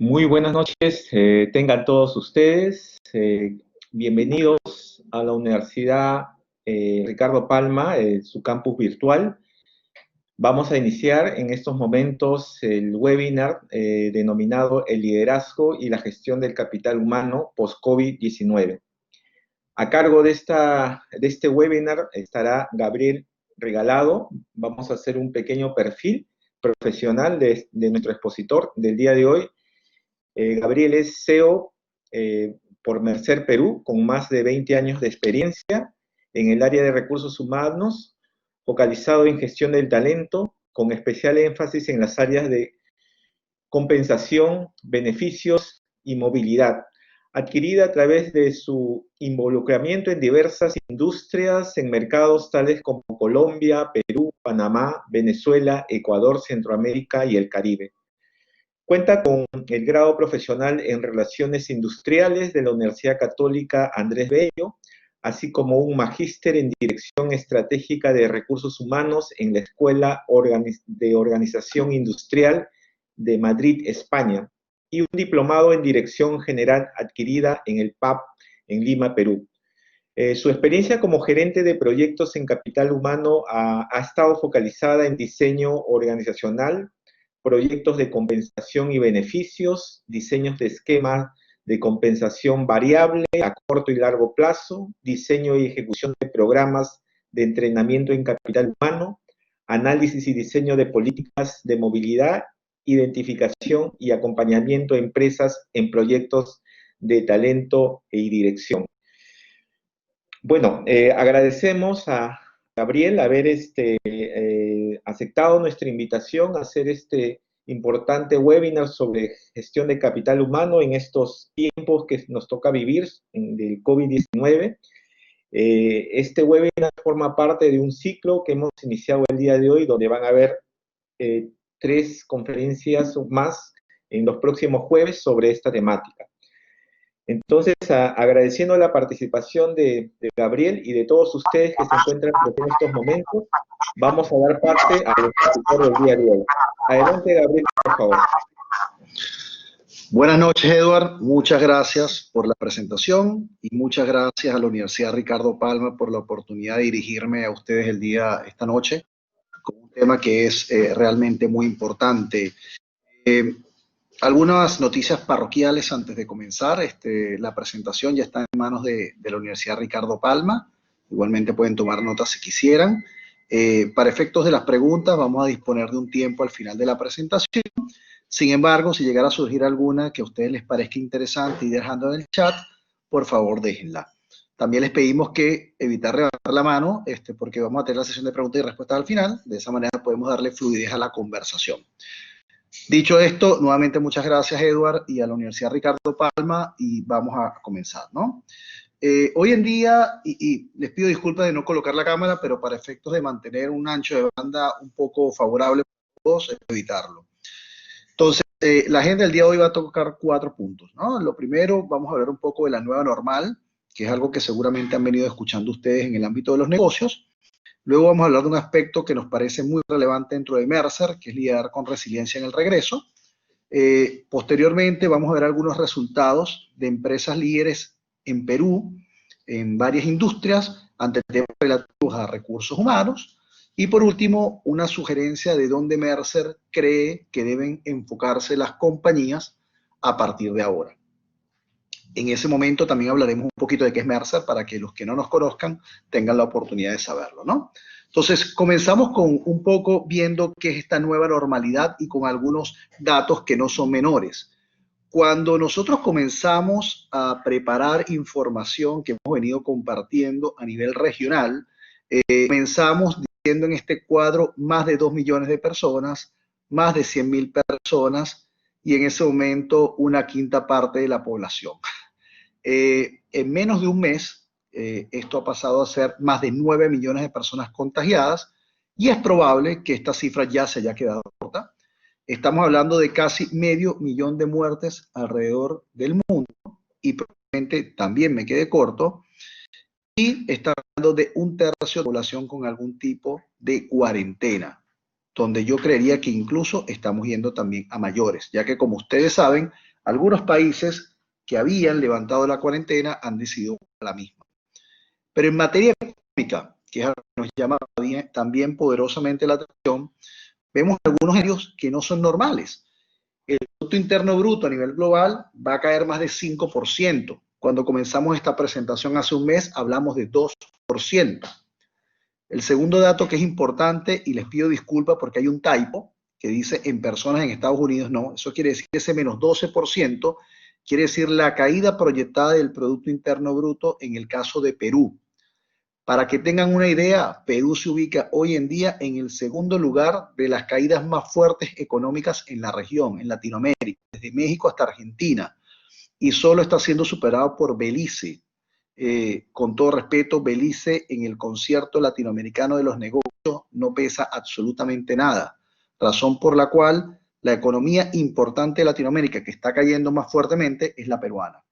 Muy buenas noches, tengan todos ustedes. Bienvenidos a la Universidad Ricardo Palma, su campus virtual. Vamos a iniciar en estos momentos el webinar denominado El liderazgo y la gestión del capital humano post-COVID-19. A cargo de este webinar estará Gabriel Regalado. Vamos a hacer un pequeño perfil profesional de nuestro expositor del día de hoy. Gabriel es CEO por Mercer Perú, con más de 20 años de experiencia en el área de recursos humanos, focalizado en gestión del talento, con especial énfasis en las áreas de compensación, beneficios y movilidad, adquirida a través de su involucramiento en diversas industrias en mercados tales como Colombia, Perú, Panamá, Venezuela, Ecuador, Centroamérica y el Caribe. Cuenta con el grado profesional en Relaciones Industriales de la Universidad Católica Andrés Bello, así como un magíster en Dirección Estratégica de Recursos Humanos en la Escuela de Organización Industrial de Madrid, España, y un diplomado en Dirección General adquirida en el PAP en Lima, Perú. Su experiencia como gerente de proyectos en capital humano ha estado focalizada en diseño organizacional, proyectos de compensación y beneficios, diseños de esquemas de compensación variable a corto y largo plazo, diseño y ejecución de programas de entrenamiento en capital humano, análisis y diseño de políticas de movilidad, identificación y acompañamiento de empresas en proyectos de talento y dirección. Bueno, agradecemos a Gabriel haber aceptado nuestra invitación a hacer este importante webinar sobre gestión de capital humano en estos tiempos que nos toca vivir del COVID-19. Este webinar forma parte de un ciclo que hemos iniciado el día de hoy, donde van a haber 3 conferencias más en los próximos jueves sobre esta temática. Entonces, agradeciendo la participación de Gabriel y de todos ustedes que se encuentran en estos momentos, vamos a dar parte al expositor del día de hoy. Adelante, Gabriel, por favor. Buenas noches, Edward. Muchas gracias por la presentación y muchas gracias a la Universidad Ricardo Palma por la oportunidad de dirigirme a ustedes esta noche con un tema que es realmente muy importante. Algunas noticias parroquiales antes de comenzar. La presentación ya está en manos de la Universidad Ricardo Palma. Igualmente pueden tomar notas si quisieran. Para efectos de las preguntas, vamos a disponer de un tiempo al final de la presentación. Sin embargo, si llegara a surgir alguna que a ustedes les parezca interesante y dejando en el chat, por favor déjenla. También les pedimos que evitar levantar la mano, porque vamos a tener la sesión de preguntas y respuestas al final. De esa manera podemos darle fluidez a la conversación. Dicho esto, nuevamente muchas gracias, Edward, y a la Universidad Ricardo Palma, y vamos a comenzar, ¿no? Hoy en día, y les pido disculpas de no colocar la cámara, pero para efectos de mantener un ancho de banda un poco favorable para todos, evitarlo. Entonces, la agenda del día de hoy va a tocar 4 puntos, ¿no? Lo primero, vamos a hablar un poco de la nueva normal, que es algo que seguramente han venido escuchando ustedes en el ámbito de los negocios. Luego vamos a hablar de un aspecto que nos parece muy relevante dentro de Mercer, que es liderar con resiliencia en el regreso. Posteriormente vamos a ver algunos resultados de empresas líderes en Perú, en varias industrias, ante temas relativos a recursos humanos. Y por último, una sugerencia de dónde Mercer cree que deben enfocarse las compañías a partir de ahora. En ese momento también hablaremos un poquito de qué es Mercer para que los que no nos conozcan tengan la oportunidad de saberlo, ¿no? Entonces, comenzamos con un poco viendo qué es esta nueva normalidad y con algunos datos que no son menores. Cuando nosotros comenzamos a preparar información que hemos venido compartiendo a nivel regional, comenzamos diciendo en este cuadro más de 2 millones de personas, más de 100.000 personas y en ese momento una quinta parte de la población. En menos de un mes, esto ha pasado a ser más de 9 millones de personas contagiadas y es probable que esta cifra ya se haya quedado corta. Estamos hablando de casi medio millón de muertes alrededor del mundo y probablemente también me quede corto. Y está hablando de un tercio de la población con algún tipo de cuarentena, donde yo creería que incluso estamos yendo también a mayores, ya que como ustedes saben, Algunos países que habían levantado la cuarentena han decidido la misma. Pero en materia económica, que es algo que nos llama también poderosamente la atención, vemos algunos escenarios que no son normales. El Producto Interno Bruto a nivel global va a caer más de 5%. Cuando comenzamos esta presentación hace un mes, hablamos de 2%. El segundo dato que es importante, y les pido disculpas porque hay un typo que dice en personas en Estados Unidos, no, eso quiere decir que ese menos 12% quiere decir la caída proyectada del Producto Interno Bruto en el caso de Perú. Para que tengan una idea, Perú se ubica hoy en día en el segundo lugar de las caídas más fuertes económicas en la región, en Latinoamérica, desde México hasta Argentina, y solo está siendo superado por Belice. Con todo respeto, Belice en el concierto latinoamericano de los negocios no pesa absolutamente nada, razón por la cual la economía importante de Latinoamérica que está cayendo más fuertemente es la peruana,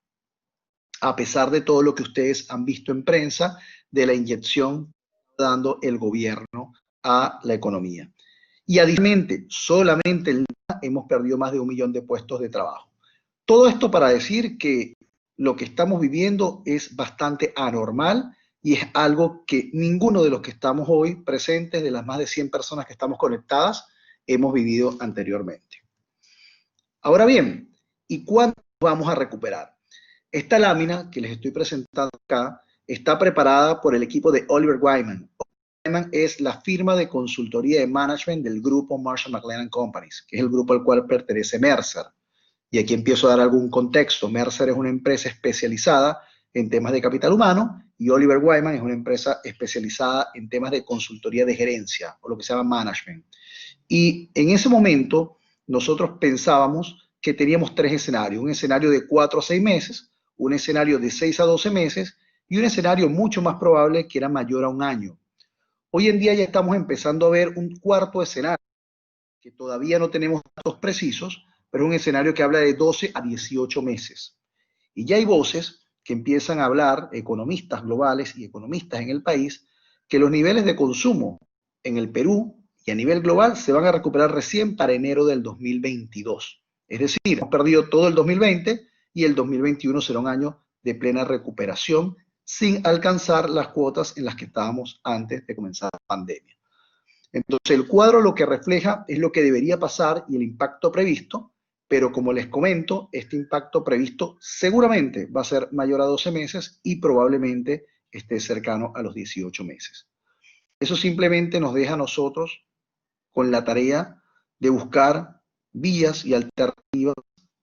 a pesar de todo lo que ustedes han visto en prensa de la inyección que está dando el gobierno a la economía. Y adicionalmente, solamente el día hemos perdido más de 1 millón de puestos de trabajo. Todo esto para decir que lo que estamos viviendo es bastante anormal y es algo que ninguno de los que estamos hoy presentes, de las más de 100 personas que estamos conectadas, hemos vivido anteriormente. Ahora bien, ¿y cuándo vamos a recuperar? Esta lámina que les estoy presentando acá está preparada por el equipo de Oliver Wyman. Wyman es la firma de consultoría de management del grupo Marsh & McLennan Companies, que es el grupo al cual pertenece Mercer. Y aquí empiezo a dar algún contexto. Mercer es una empresa especializada en temas de capital humano y Oliver Wyman es una empresa especializada en temas de consultoría de gerencia, o lo que se llama management. Y en ese momento nosotros pensábamos que teníamos 3 escenarios. Un escenario de 4 a 6 meses, un escenario de 6 a 12 meses y un escenario mucho más probable que era mayor a 1 año. Hoy en día ya estamos empezando a ver un cuarto escenario, que todavía no tenemos datos precisos, pero es un escenario que habla de 12 a 18 meses. Y ya hay voces que empiezan a hablar, economistas globales y economistas en el país, que los niveles de consumo en el Perú y a nivel global se van a recuperar recién para enero del 2022. Es decir, hemos perdido todo el 2020 y el 2021 será un año de plena recuperación sin alcanzar las cuotas en las que estábamos antes de comenzar la pandemia. Entonces, el cuadro lo que refleja es lo que debería pasar y el impacto previsto, pero como les comento, este impacto previsto seguramente va a ser mayor a 12 meses y probablemente esté cercano a los 18 meses. Eso simplemente nos deja a nosotros con la tarea de buscar vías y alternativas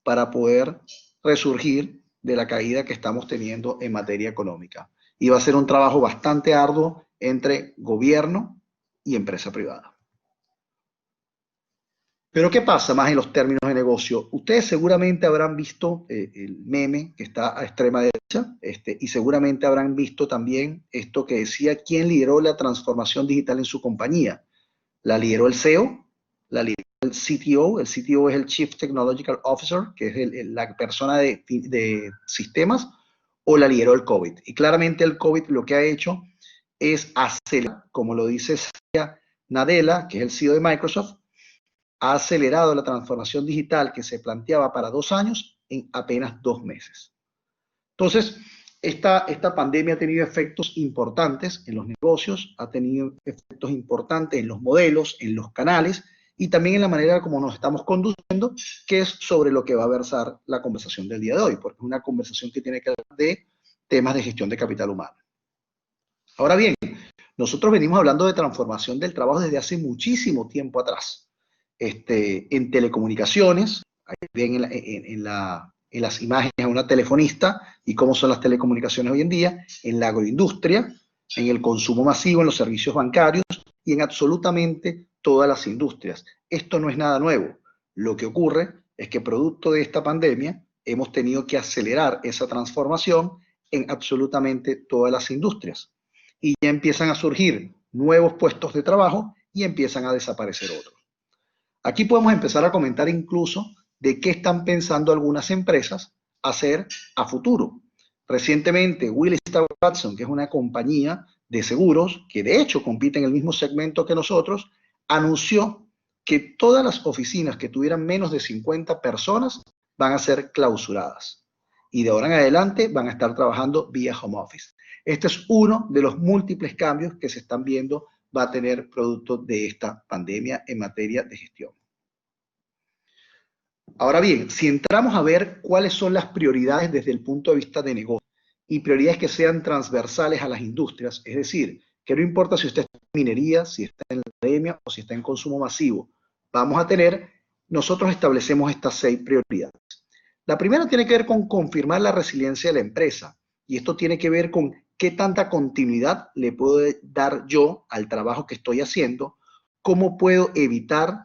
para poder resurgir de la caída que estamos teniendo en materia económica. Y va a ser un trabajo bastante arduo entre gobierno y empresa privada. Pero ¿qué pasa más en los términos de negocio? Ustedes seguramente habrán visto el meme que está a extrema derecha y seguramente habrán visto también esto que decía quién lideró la transformación digital en su compañía. ¿La lideró el CEO? ¿La lideró el CTO? El CTO es el Chief Technological Officer, que es la persona de sistemas, o la lideró el COVID. Y claramente el COVID lo que ha hecho es acelerar, como lo dice Satya Nadella, que es el CEO de Microsoft, ha acelerado la transformación digital que se planteaba para 2 años en apenas 2 meses. Entonces, esta pandemia ha tenido efectos importantes en los negocios, ha tenido efectos importantes en los modelos, en los canales y también en la manera como nos estamos conduciendo, que es sobre lo que va a versar la conversación del día de hoy, porque es una conversación que tiene que ver de temas de gestión de capital humano. Ahora bien, nosotros venimos hablando de transformación del trabajo desde hace muchísimo tiempo atrás. En telecomunicaciones, ahí ven en las imágenes a una telefonista y cómo son las telecomunicaciones hoy en día, en la agroindustria, en el consumo masivo, en los servicios bancarios y en absolutamente todas las industrias. Esto no es nada nuevo. Lo que ocurre es que producto de esta pandemia hemos tenido que acelerar esa transformación en absolutamente todas las industrias. Y ya empiezan a surgir nuevos puestos de trabajo y empiezan a desaparecer otros. Aquí podemos empezar a comentar incluso de qué están pensando algunas empresas hacer a futuro. Recientemente, Willis Towers Watson, que es una compañía de seguros que de hecho compite en el mismo segmento que nosotros, anunció que todas las oficinas que tuvieran menos de 50 personas van a ser clausuradas. Y de ahora en adelante van a estar trabajando vía home office. Este es uno de los múltiples cambios que se están viendo va a tener producto de esta pandemia en materia de gestión. Ahora bien, si entramos a ver cuáles son las prioridades desde el punto de vista de negocio y prioridades que sean transversales a las industrias, es decir, que no importa si usted está en minería, si está en la academia o si está en consumo masivo, vamos a tener, nosotros establecemos estas 6 prioridades. La primera tiene que ver con confirmar la resiliencia de la empresa y esto tiene que ver con qué tanta continuidad le puedo dar yo al trabajo que estoy haciendo, cómo puedo evitar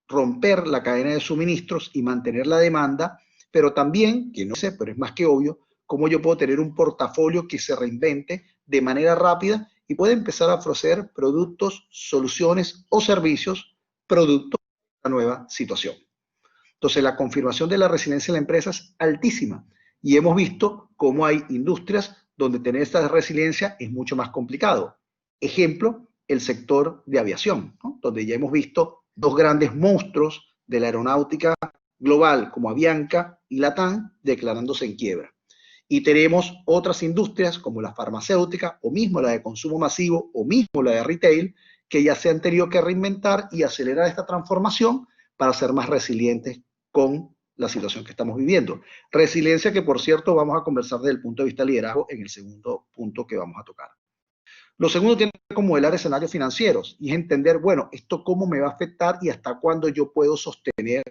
romper la cadena de suministros y mantener la demanda, pero también, que no sé, pero es más que obvio, cómo yo puedo tener un portafolio que se reinvente de manera rápida y pueda empezar a ofrecer productos, soluciones o servicios producto de la nueva situación. Entonces, la confirmación de la resiliencia de la empresa es altísima y hemos visto cómo hay industrias donde tener esta resiliencia es mucho más complicado. Ejemplo, el sector de aviación, ¿no? Donde ya hemos visto 2 grandes monstruos de la aeronáutica global como Avianca y Latam declarándose en quiebra. Y tenemos otras industrias como la farmacéutica o mismo la de consumo masivo o mismo la de retail que ya se han tenido que reinventar y acelerar esta transformación para ser más resilientes con la situación que estamos viviendo. Resiliencia que, por cierto, vamos a conversar desde el punto de vista de liderazgo en el segundo punto que vamos a tocar. Lo segundo tiene que ver con modelar escenarios financieros y es entender, bueno, esto cómo me va a afectar y hasta cuándo yo puedo sostener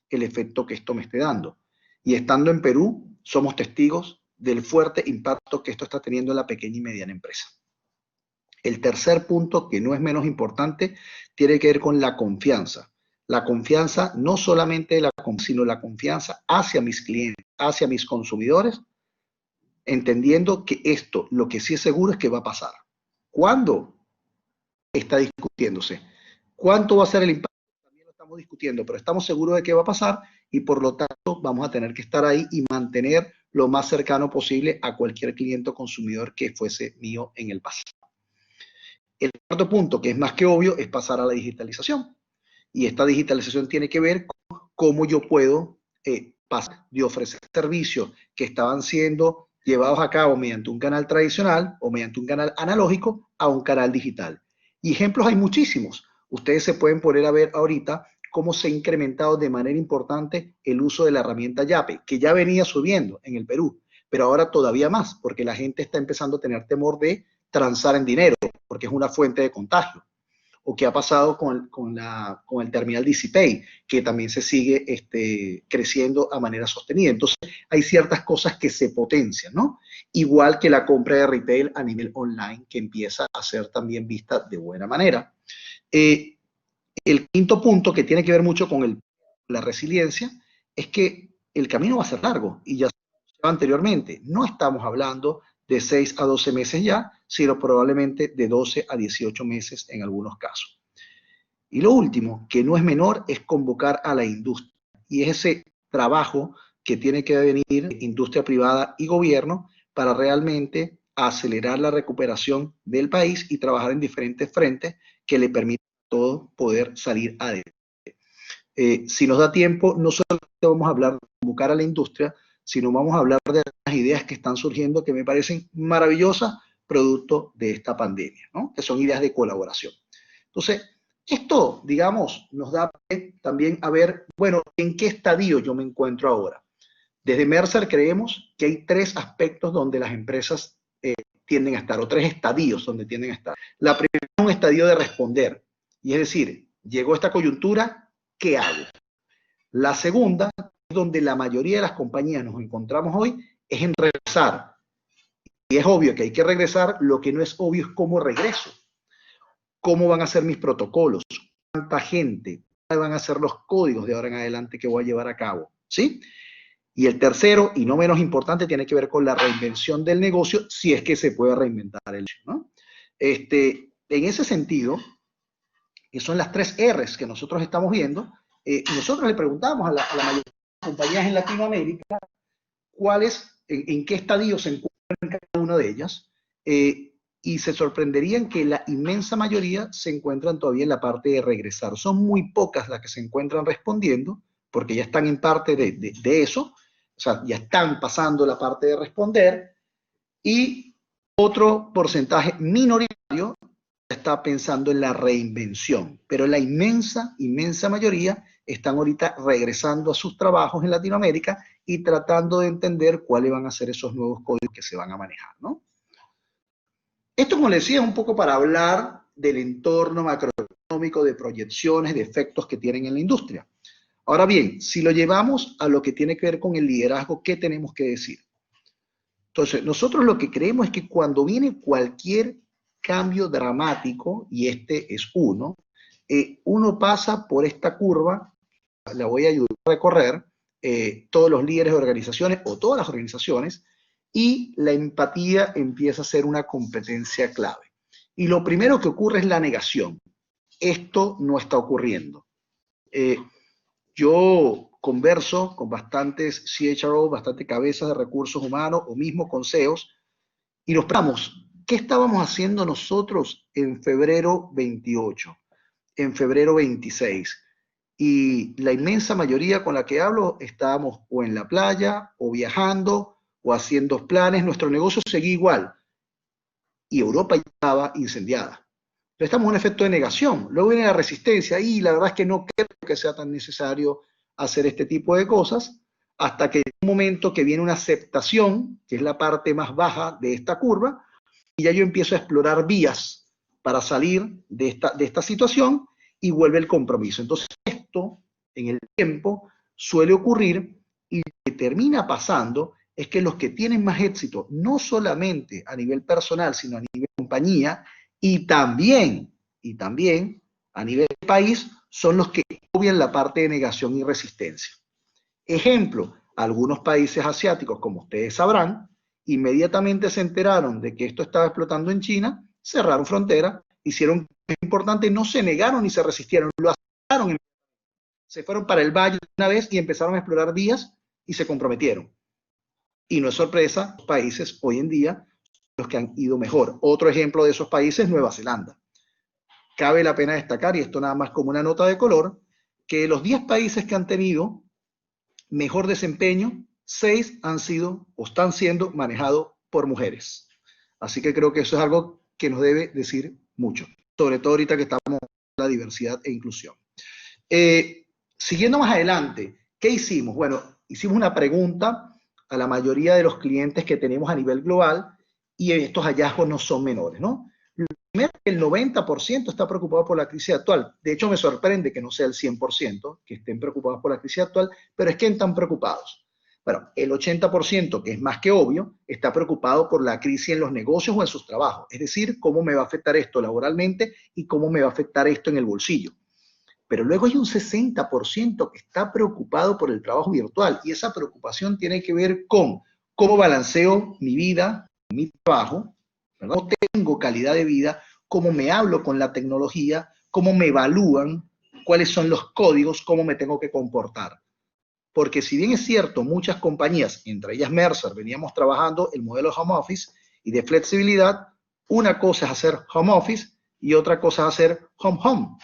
el efecto que esto me esté dando. Y estando en Perú, somos testigos del fuerte impacto que esto está teniendo en la pequeña y mediana empresa. El tercer punto, que no es menos importante, tiene que ver con la confianza. La confianza no solamente de la confianza, sino la confianza hacia mis clientes, hacia mis consumidores, entendiendo que esto, lo que sí es seguro es que va a pasar. ¿Cuándo? Está discutiéndose. ¿Cuánto va a ser el impacto? También lo estamos discutiendo, pero estamos seguros de que va a pasar y por lo tanto vamos a tener que estar ahí y mantener lo más cercano posible a cualquier cliente o consumidor que fuese mío en el pasado. El cuarto punto, que es más que obvio, es pasar a la digitalización. Y esta digitalización tiene que ver con cómo yo puedo pasar de ofrecer servicios que estaban siendo llevados a cabo mediante un canal tradicional o mediante un canal analógico a un canal digital. Y ejemplos hay muchísimos. Ustedes se pueden poner a ver ahorita cómo se ha incrementado de manera importante el uso de la herramienta Yape, que ya venía subiendo en el Perú, pero ahora todavía más, porque la gente está empezando a tener temor de transar en dinero, porque es una fuente de contagio. O qué ha pasado con el terminal DCPay, que también se sigue creciendo a manera sostenida. Entonces, hay ciertas cosas que se potencian, ¿no? Igual que la compra de retail a nivel online, que empieza a ser también vista de buena manera. El quinto punto, que tiene que ver mucho con la resiliencia, es que el camino va a ser largo, y ya anteriormente, no estamos hablando de 6 a 12 meses ya, sino probablemente de 12 a 18 meses en algunos casos. Y lo último, que no es menor, es convocar a la industria. Y es ese trabajo que tiene que venir industria privada y gobierno para realmente acelerar la recuperación del país y trabajar en diferentes frentes que le permitan a todos poder salir adelante. Si nos da tiempo, no solamente vamos a hablar de convocar a la industria, sino vamos a hablar de las ideas que están surgiendo que me parecen maravillosas, producto de esta pandemia, ¿no? Que son ideas de colaboración. Entonces, esto, digamos, nos da también a ver, bueno, ¿en qué estadio yo me encuentro ahora? Desde Mercer creemos que hay 3 aspectos donde las empresas tienden a estar, o 3 estadios donde tienden a estar. La primera es un estadio de responder, y es decir, llegó esta coyuntura, ¿qué hago? La segunda, donde la mayoría de las compañías nos encontramos hoy, es en regresar. Y es obvio que hay que regresar, lo que no es obvio es cómo regreso. ¿Cómo van a ser mis protocolos? ¿Cuánta gente? ¿Cuáles van a ser los códigos de ahora en adelante que voy a llevar a cabo? ¿Sí? Y el tercero, y no menos importante, tiene que ver con la reinvención del negocio, si es que se puede reinventar el negocio, ¿no? En ese sentido, que son las 3 R's que nosotros estamos viendo, nosotros le preguntamos a la mayoría de las compañías en Latinoamérica en qué estadio se encuentran cada una de ellas, y se sorprenderían que la inmensa mayoría se encuentran todavía en la parte de regresar. Son muy pocas las que se encuentran respondiendo, porque ya están en parte de eso, o sea, ya están pasando la parte de responder, y otro porcentaje minoritario está pensando en la reinvención, pero la inmensa, inmensa mayoría están ahorita regresando a sus trabajos en Latinoamérica y tratando de entender cuáles van a ser esos nuevos códigos que se van a manejar, ¿no? Esto, como les decía, es un poco para hablar del entorno macroeconómico, de proyecciones, de efectos que tienen en la industria. Ahora bien, si lo llevamos a lo que tiene que ver con el liderazgo, ¿qué tenemos que decir? Entonces, nosotros lo que creemos es que cuando viene cualquier cambio dramático, y este es uno pasa por esta curva, la voy a ayudar a recorrer, todos los líderes de organizaciones o todas las organizaciones, y la empatía empieza a ser una competencia clave. Y lo primero que ocurre es la negación. Esto no está ocurriendo. Yo converso con bastantes CHRO, bastantes cabezas de recursos humanos o mismo con CEOs, y nos preguntamos, ¿qué estábamos haciendo nosotros en febrero 28, en febrero 26? Y la inmensa mayoría con la que hablo estábamos o en la playa, o viajando, o haciendo planes. Nuestro negocio seguía igual, y Europa ya estaba incendiada. Entonces estamos en un efecto de negación. Luego viene la resistencia, y la verdad es que no creo que sea tan necesario hacer este tipo de cosas, hasta que en un momento que viene una aceptación, que es la parte más baja de esta curva, y ya yo empiezo a explorar vías para salir de esta situación, y vuelve el compromiso. Entonces esto, en el tiempo, suele ocurrir, y lo que termina pasando es que los que tienen más éxito, no solamente a nivel personal, sino a nivel compañía, y también a nivel país, son los que obvian la parte de negación y resistencia. Ejemplo, algunos países asiáticos, como ustedes sabrán, inmediatamente se enteraron de que esto estaba explotando en China, cerraron frontera, hicieron es importante, no se negaron ni se resistieron, lo aceptaron, se fueron para el valle una vez y empezaron a explorar vías y se comprometieron. Y no es sorpresa, los países hoy en día los que han ido mejor. Otro ejemplo de esos países es Nueva Zelanda. Cabe la pena destacar, y esto nada más como una nota de color, que los 10 países que han tenido mejor desempeño, 6 han sido o están siendo manejados por mujeres. Así que creo que eso es algo que nos debe decir mucho, sobre todo ahorita que estamos en la diversidad e inclusión. Siguiendo más adelante, ¿qué hicimos? Bueno, hicimos una pregunta a la mayoría de los clientes que tenemos a nivel global, y estos hallazgos no son menores, ¿no? Primero, el 90% está preocupado por la crisis actual. De hecho, me sorprende que no sea el 100% que estén preocupados por la crisis actual, pero es que están preocupados. Bueno, el 80%, que es más que obvio, está preocupado por la crisis en los negocios o en sus trabajos. Es decir, cómo me va a afectar esto laboralmente y cómo me va a afectar esto en el bolsillo. Pero luego hay un 60% que está preocupado por el trabajo virtual, y esa preocupación tiene que ver con cómo balanceo mi vida, mi trabajo, ¿verdad? ¿Cómo tengo calidad de vida? ¿Cómo me hablo con la tecnología? ¿Cómo me evalúan? ¿Cuáles son los códigos? ¿Cómo me tengo que comportar? Porque si bien es cierto, muchas compañías, entre ellas Mercer, veníamos trabajando el modelo home office y de flexibilidad, una cosa es hacer home office y otra cosa es hacer home.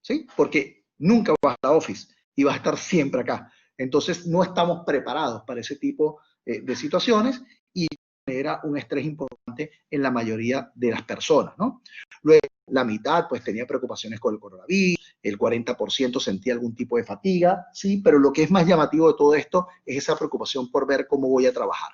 ¿Sí? Porque nunca vas a la office y vas a estar siempre acá. Entonces no estamos preparados para ese tipo de situaciones, y genera un estrés importante en la mayoría de las personas, ¿no? Luego, la mitad pues tenía preocupaciones con el coronavirus, el 40% sentía algún tipo de fatiga, ¿sí? Pero lo que es más llamativo de todo esto es esa preocupación por ver cómo voy a trabajar.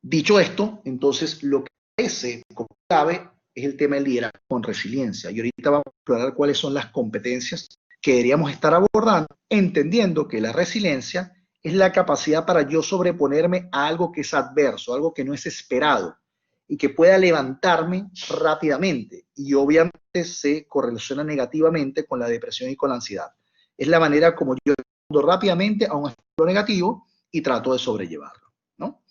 Dicho esto, entonces lo que parece como clave es el tema del liderazgo con resiliencia. Y ahorita vamos a explorar cuáles son las competencias que deberíamos estar abordando, entendiendo que la resiliencia es la capacidad para yo sobreponerme a algo que es adverso, algo que no es esperado, y que pueda levantarme rápidamente. Y obviamente se correlaciona negativamente con la depresión y con la ansiedad. Es la manera como yo respondo rápidamente a un efecto negativo y trato de sobrellevarlo, ¿no?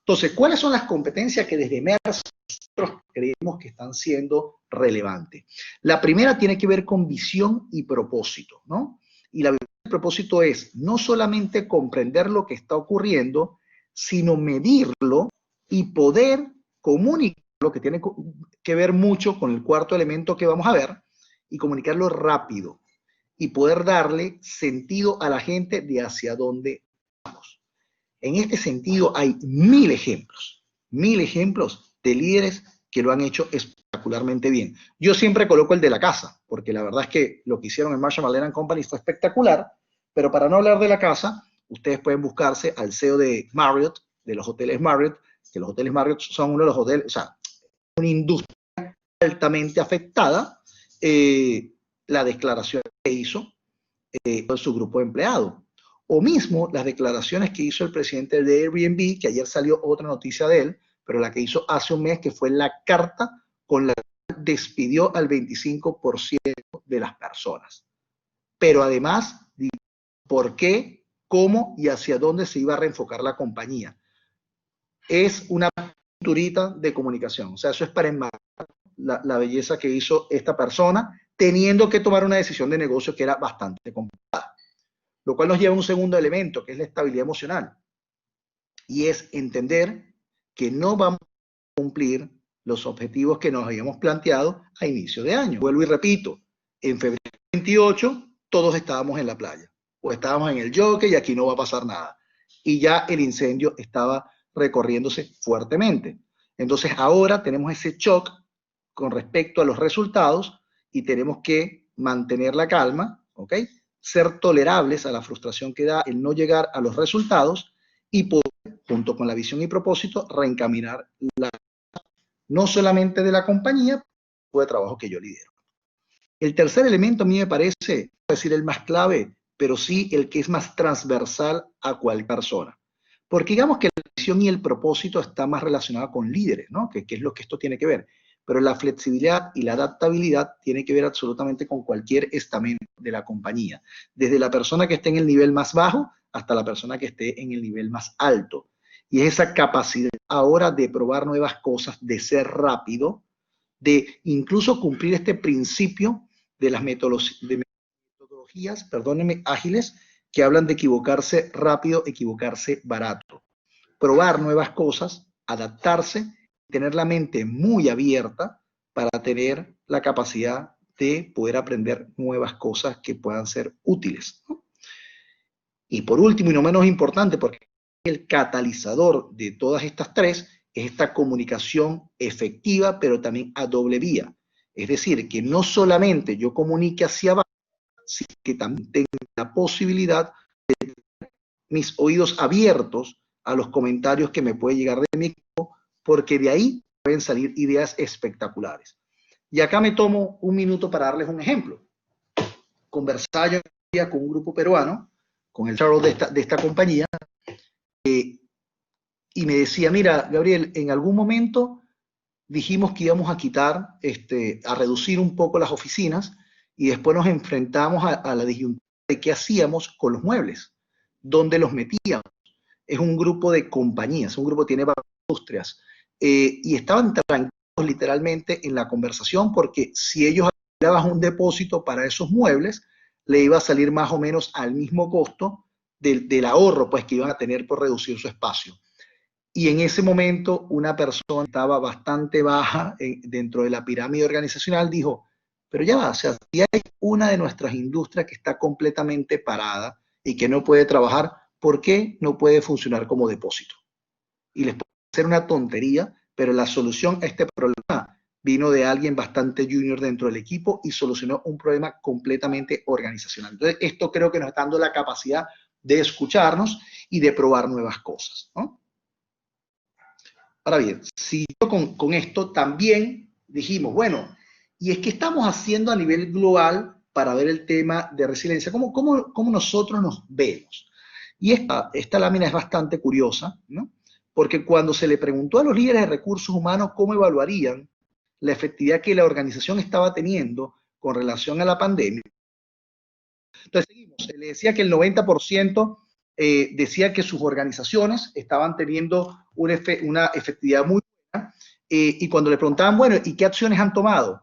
Entonces, ¿cuáles son las competencias que desde Mercer nosotros creemos que están siendo relevantes? La primera tiene que ver con visión y propósito, ¿no? Y la visión y el propósito es no solamente comprender lo que está ocurriendo, sino medirlo y poder comunicarlo, que tiene que ver mucho con el cuarto elemento que vamos a ver, y comunicarlo rápido. y poder darle sentido a la gente de hacia dónde vamos. En este sentido hay mil ejemplos de líderes que lo han hecho espectacularmente bien. Yo siempre coloco el de la casa, porque la verdad es que lo que hicieron en Marshall McLennan Company fue espectacular, pero para no hablar de la casa, ustedes pueden buscarse al CEO de Marriott, de los hoteles Marriott, que los hoteles Marriott son uno de los hoteles, o sea, una industria altamente afectada, la declaración que hizo su grupo de empleados. O mismo las declaraciones que hizo el presidente de Airbnb, que ayer salió otra noticia de él, pero la que hizo hace un mes, que fue la carta con la que despidió al 25% de las personas. Pero además, por qué, cómo y hacia dónde se iba a reenfocar la compañía. Es una pinturita de comunicación. O sea, eso es para enmarcar la belleza que hizo esta persona, teniendo que tomar una decisión de negocio que era bastante complicada. Lo cual nos lleva a un segundo elemento, que es la estabilidad emocional. Y es entender que no vamos a cumplir los objetivos que nos habíamos planteado a inicio de año. Vuelvo y repito, en febrero 28 todos estábamos en la playa, o estábamos en el jockey y aquí no va a pasar nada. Y ya el incendio estaba recorriéndose fuertemente. Entonces ahora tenemos ese shock con respecto a los resultados y tenemos que mantener la calma, ¿ok? Ser tolerables a la frustración que da el no llegar a los resultados y poder, junto con la visión y propósito, reencaminar no solamente de la compañía, sino de trabajo que yo lidero. El tercer elemento a mí me parece, no decir el más clave, pero sí el que es más transversal a cualquier persona. Porque digamos que la visión y el propósito está más relacionado con líderes, ¿no? Que es lo que esto tiene que ver. Pero la flexibilidad y la adaptabilidad tiene que ver absolutamente con cualquier estamento de la compañía. Desde la persona que esté en el nivel más bajo hasta la persona que esté en el nivel más alto. Y es esa capacidad ahora de probar nuevas cosas, de ser rápido, de incluso cumplir este principio de las metodologías, perdónenme, ágiles, que hablan de equivocarse rápido, equivocarse barato. Probar nuevas cosas, adaptarse, tener la mente muy abierta para tener la capacidad de poder aprender nuevas cosas que puedan ser útiles, ¿no? Y por último, y no menos importante, porque el catalizador de todas estas tres es esta comunicación efectiva, pero también a doble vía. Es decir, que no solamente yo comunique hacia abajo, sino que también tenga la posibilidad de tener mis oídos abiertos a los comentarios que me puede llegar de mi equipo, porque de ahí pueden salir ideas espectaculares. Y acá me tomo un minuto para darles un ejemplo. Conversaba yo con un grupo peruano, con el Charles de esta compañía, y me decía, mira, Gabriel, en algún momento dijimos que íbamos a quitar, a reducir un poco las oficinas, y después nos enfrentamos a la disyuntiva de qué hacíamos con los muebles, dónde los metíamos. Es un grupo de compañías, un grupo que tiene varias industrias, y estaban tranquilos literalmente en la conversación, porque si ellos daban un depósito para esos muebles, le iba a salir más o menos al mismo costo del ahorro pues, que iban a tener por reducir su espacio. Y en ese momento una persona estaba bastante baja dentro de la pirámide organizacional, dijo, pero ya va, o sea, si hay una de nuestras industrias que está completamente parada y que no puede trabajar, ¿por qué no puede funcionar como depósito? Y les puede hacer una tontería, pero la solución a este problema vino de alguien bastante junior dentro del equipo y solucionó un problema completamente organizacional. Entonces, esto creo que nos está dando la capacidad de escucharnos y de probar nuevas cosas, ¿no? Ahora bien, si con esto también dijimos, bueno, ¿y es que estamos haciendo a nivel global para ver el tema de resiliencia? ¿Cómo nosotros nos vemos? Y esta lámina es bastante curiosa, ¿no? Porque cuando se le preguntó a los líderes de recursos humanos cómo evaluarían la efectividad que la organización estaba teniendo con relación a la pandemia, entonces seguimos, se le decía que el 90% decía que sus organizaciones estaban teniendo una efectividad muy buena, y cuando le preguntaban, bueno, ¿y qué acciones han tomado?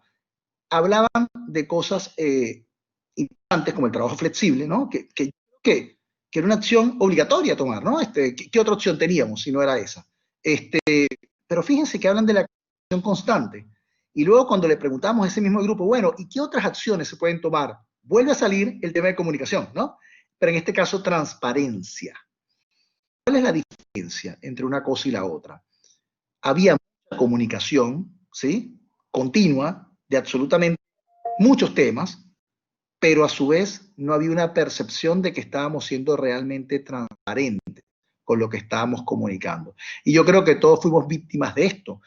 Hablaban de cosas importantes como el trabajo flexible, ¿no? Que era una acción obligatoria tomar, ¿no? ¿Qué otra opción teníamos si no era esa? Pero fíjense que hablan de la acción constante. Y luego cuando le preguntamos a ese mismo grupo, bueno, ¿y qué otras acciones se pueden tomar vuelve a salir el tema de comunicación, ¿no? Pero en este caso, transparencia. ¿Cuál es la diferencia entre una cosa y la otra? Había mucha comunicación, ¿sí? Continua, de absolutamente muchos temas, pero a su vez no había una percepción de que estábamos siendo realmente transparentes con lo que estábamos comunicando. Y yo creo que todos fuimos víctimas de esto.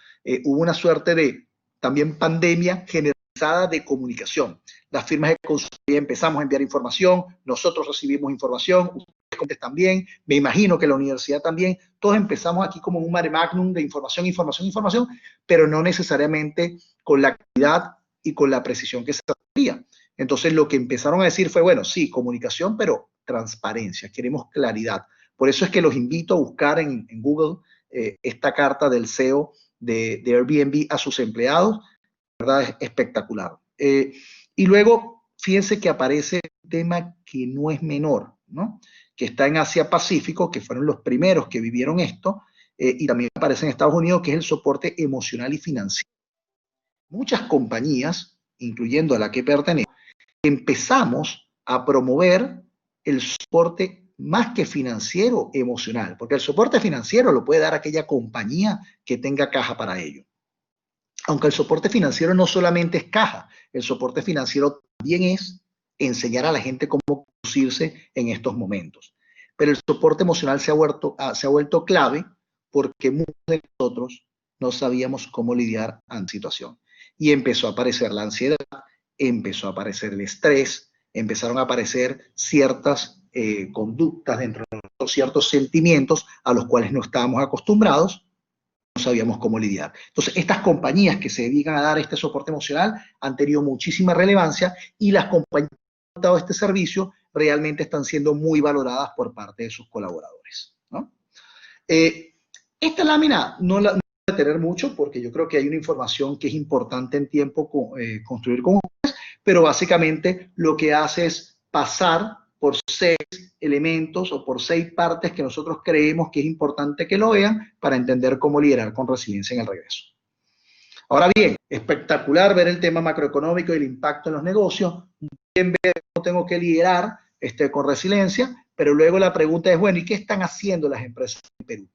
Hubo una suerte de también pandemia generalizada de comunicación. Las firmas de consultoría empezamos a enviar información, nosotros recibimos información, ustedes también, me imagino que la universidad también, todos empezamos aquí como un mare magnum de información, información, información, pero no necesariamente con la calidad y con la precisión que se requería. Entonces lo que empezaron a decir fue, bueno, sí, comunicación, pero transparencia, queremos claridad. Por eso es que los invito a buscar en Google esta carta del CEO de Airbnb a sus empleados, la verdad es espectacular. Y luego, fíjense que aparece un tema que no es menor, ¿no? Que está en Asia-Pacífico, que fueron los primeros que vivieron esto, y también aparece en Estados Unidos, que es el soporte emocional y financiero. Muchas compañías, incluyendo a la que pertenece, empezamos a promover el soporte más que financiero, emocional, porque el soporte financiero lo puede dar aquella compañía que tenga caja para ello. Aunque el soporte financiero no solamente es caja, el soporte financiero también es enseñar a la gente cómo conducirse en estos momentos. Pero el soporte emocional se ha vuelto clave porque muchos de nosotros no sabíamos cómo lidiar ante la situación. Y empezó a aparecer la ansiedad, empezó a aparecer el estrés, empezaron a aparecer ciertas conductas dentro de nosotros, ciertos sentimientos a los cuales no estábamos acostumbrados, no sabíamos cómo lidiar. Entonces, estas compañías que se dedican a dar este soporte emocional han tenido muchísima relevancia y las compañías que han dado este servicio realmente están siendo muy valoradas por parte de sus colaboradores, ¿no? Esta lámina no la voy a tener mucho porque yo creo que hay una información que es importante en tiempo construir con ustedes, pero básicamente lo que hace es pasar por 6 elementos o por 6 partes que nosotros creemos que es importante que lo vean para entender cómo liderar con resiliencia en el regreso. Ahora bien, espectacular ver el tema macroeconómico y el impacto en los negocios, bien ver cómo tengo que liderar con resiliencia, pero luego la pregunta es, bueno, ¿y qué están haciendo las empresas en Perú?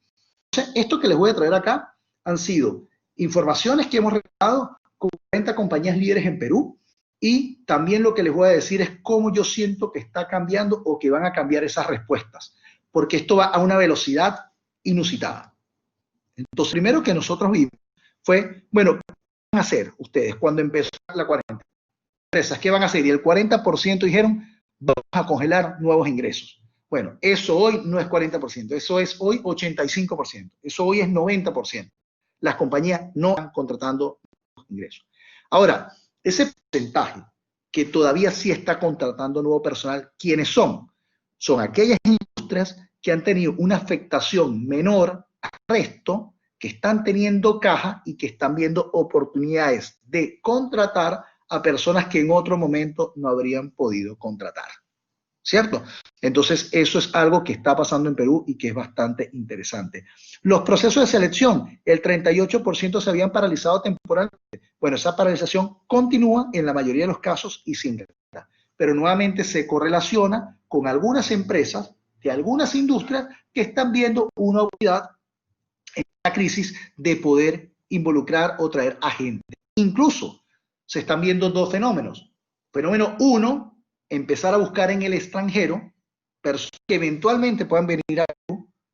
Entonces, esto que les voy a traer acá han sido informaciones que hemos realizado con 40 compañías líderes en Perú, y también lo que les voy a decir es cómo yo siento que está cambiando o que van a cambiar esas respuestas, porque esto va a una velocidad inusitada. Entonces, primero que nosotros vimos fue, bueno, ¿qué van a hacer ustedes cuando empezó la cuarentena? Empresas, ¿qué van a hacer? Y el 40% dijeron, vamos a congelar nuevos ingresos. Bueno, eso hoy no es 40%, eso es hoy 85%, eso hoy es 90%. Las compañías no están contratando nuevos ingresos. Ahora, ese porcentaje que todavía sí está contratando nuevo personal, ¿quiénes son? Son aquellas industrias que han tenido una afectación menor al resto, que están teniendo caja y que están viendo oportunidades de contratar a personas que en otro momento no habrían podido contratar, ¿cierto? Entonces, eso es algo que está pasando en Perú y que es bastante interesante. Los procesos de selección, el 38% se habían paralizado temporalmente. Bueno, esa paralización continúa en la mayoría de los casos y sin respuesta, pero nuevamente se correlaciona con algunas empresas de algunas industrias que están viendo una oportunidad en la crisis de poder involucrar o traer a gente. Incluso se están viendo 2 fenómenos. Fenómeno 1, empezar a buscar en el extranjero personas que eventualmente puedan venir a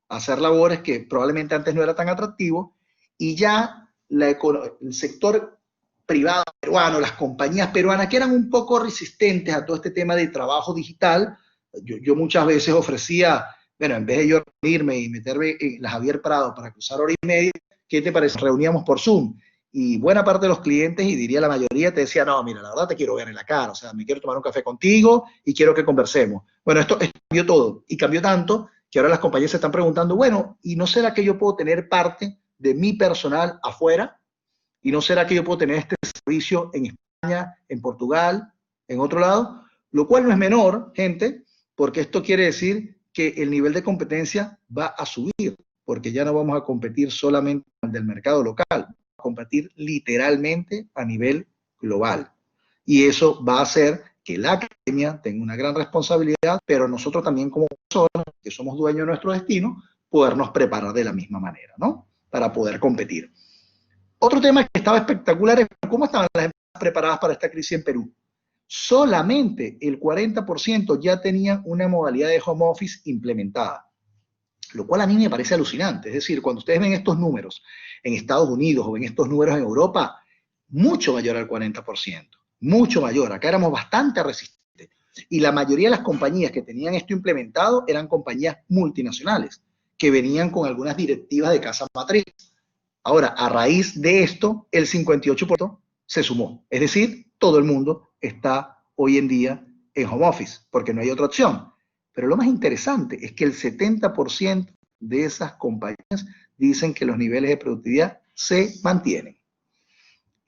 hacer labores que probablemente antes no era tan atractivo, y ya el sector privado peruano, las compañías peruanas que eran un poco resistentes a todo este tema de trabajo digital, yo muchas veces ofrecía, bueno, en vez de yo reunirme y meterme en la Javier Prado para cruzar hora y media, ¿qué te parece? Reuníamos por Zoom. Y buena parte de los clientes, y diría la mayoría, te decía, no, mira, la verdad te quiero ver en la cara, o sea, me quiero tomar un café contigo y quiero que conversemos. Bueno, esto cambió todo, y cambió tanto que ahora las compañías se están preguntando, bueno, ¿y no será que yo puedo tener parte de mi personal afuera? ¿Y no será que yo puedo tener este servicio en España, en Portugal, en otro lado? Lo cual no es menor, gente, porque esto quiere decir que el nivel de competencia va a subir, porque ya no vamos a competir solamente con el del mercado local, vamos a competir literalmente a nivel global. Y eso va a hacer que la academia tenga una gran responsabilidad, pero nosotros también como personas, que somos dueños de nuestro destino, podernos preparar de la misma manera, ¿no? Para poder competir. Otro tema que estaba espectacular es cómo estaban las empresas preparadas para esta crisis en Perú. Solamente el 40% ya tenían una modalidad de home office implementada, lo cual a mí me parece alucinante. Es decir, cuando ustedes ven estos números en Estados Unidos o ven estos números en Europa, mucho mayor al 40%, mucho mayor. Acá éramos bastante resistentes y la mayoría de las compañías que tenían esto implementado eran compañías multinacionales que venían con algunas directivas de casa matriz. Ahora, a raíz de esto, el 58% se sumó. Es decir, todo el mundo está hoy en día en home office, porque no hay otra opción. Pero lo más interesante es que el 70% de esas compañías dicen que los niveles de productividad se mantienen.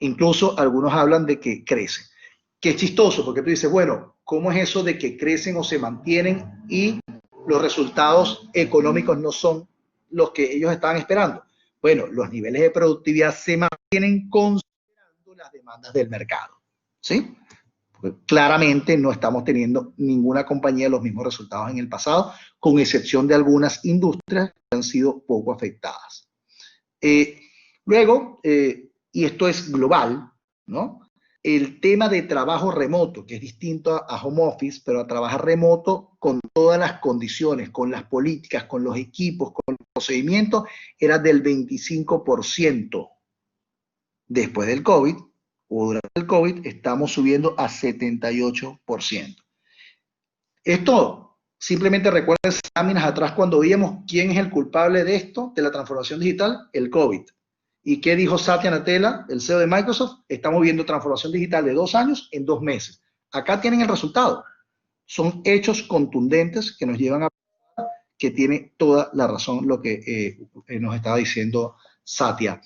Incluso algunos hablan de que crecen. Que es chistoso, porque tú dices, bueno, ¿cómo es eso de que crecen o se mantienen y los resultados económicos no son los que ellos estaban esperando? Bueno, los niveles de productividad se mantienen considerando las demandas del mercado, ¿sí? Porque claramente no estamos teniendo ninguna compañía los mismos resultados en el pasado, con excepción de algunas industrias que han sido poco afectadas. Luego, y esto es global, ¿no? El tema de trabajo remoto, que es distinto a home office, pero a trabajar remoto con todas las condiciones, con las políticas, con los equipos, con los procedimientos, era del 25%. Después del COVID, o durante el COVID, estamos subiendo a 78%. Esto simplemente recuerden láminas atrás cuando veíamos quién es el culpable de esto, de la transformación digital, el COVID. ¿Y qué dijo Satya Nadella, el CEO de Microsoft? Estamos viendo transformación digital de 2 años en 2 meses. Acá tienen el resultado. Son hechos contundentes que nos llevan a que tiene toda la razón lo que nos estaba diciendo Satya.